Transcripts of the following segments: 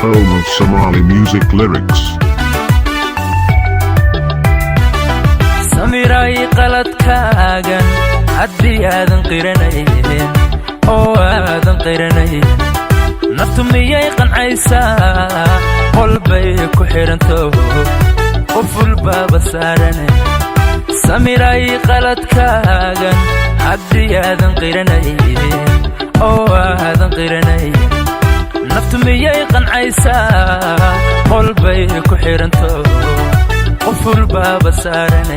home of Somali music lyrics. Samiray qaladkaagan haddii aadan qiranaynin oo aadan qiranaynin naftu miyay qancaysaa qalbay ku xiranto qof walba saaran Samiray qaladkaagan haddii aadan qiranaynin oo aadan qiranaynin naftu miyay qancaysaa qalbay ku xiranto qof walba saaran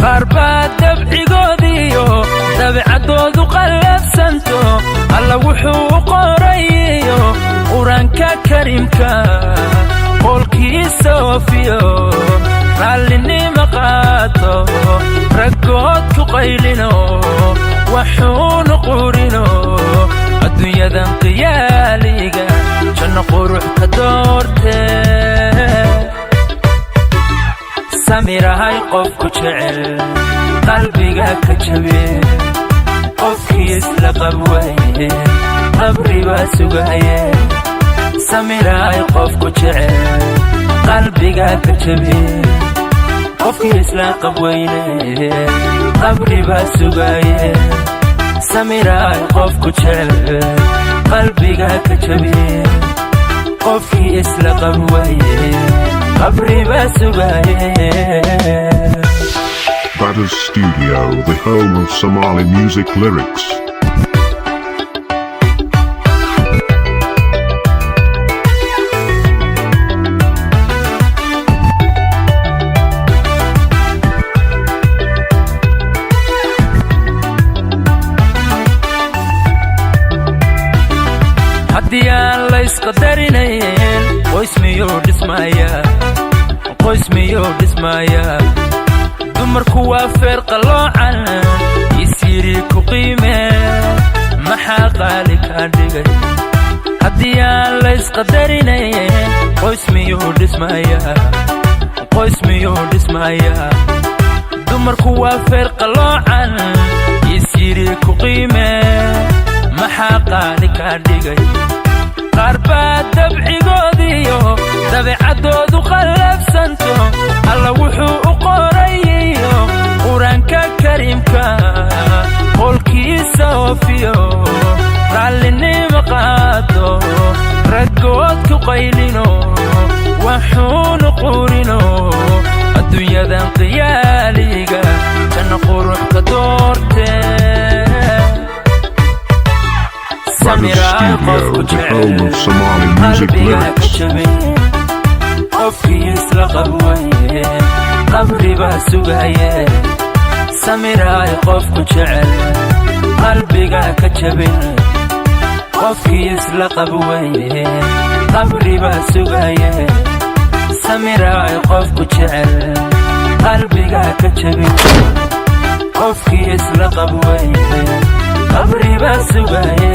qarba dabcigoodiyo dabcadoodu qalafsanto alla wuxuu qorayo quraanka kariimka qolkiisa oofiyo raallinimo qaato raggood ku qaylino waxuun qurino adduunyadan qiyaaliga janno qurux ka doortee Samiray qofku jecel qalbiga ka jabiye qofkiis la qabwaye qabriba sugaye Samiray qofku jecel qalbiga ka jabiye qofkiis la qabwaye qabriba sugaye Samiray qofku jecel qalbiga ka jabiye qofkiis la qabwaye Brothers Studio, the home of Somali music lyrics. Hadiyaan la isqadarinayn qoys miyuu dhismaya dumarku waa feer qaloocan isiri ku qiime maxaa qaali ka dhigay hadiyaan la isqadarinayn qoys miyuu dhismaya dumarku waa feer qaloocan isiri ku qiime maxaa qaali ka dhigay qarba dabcigoodiyo dabcadoodu qalafsanto alla wuxuu qorayo quraanka kariimka qolkiisa oofiyo raallinimo qaato raggood ku qaylino waxuun qurino adduunyadan qiyaaliga janno qurux ka doortee Samiray qofku jecel qalbiga ka jabiye qofkiis la qabwaye qabriba sugaye Samiray qofku jecel qalbiga ka jabiye qofkiis la qabwaye qabriba sugaye Samiray qofku jecel qalbiga ka jabiye qofkiis la qabwaye qabriba sugaye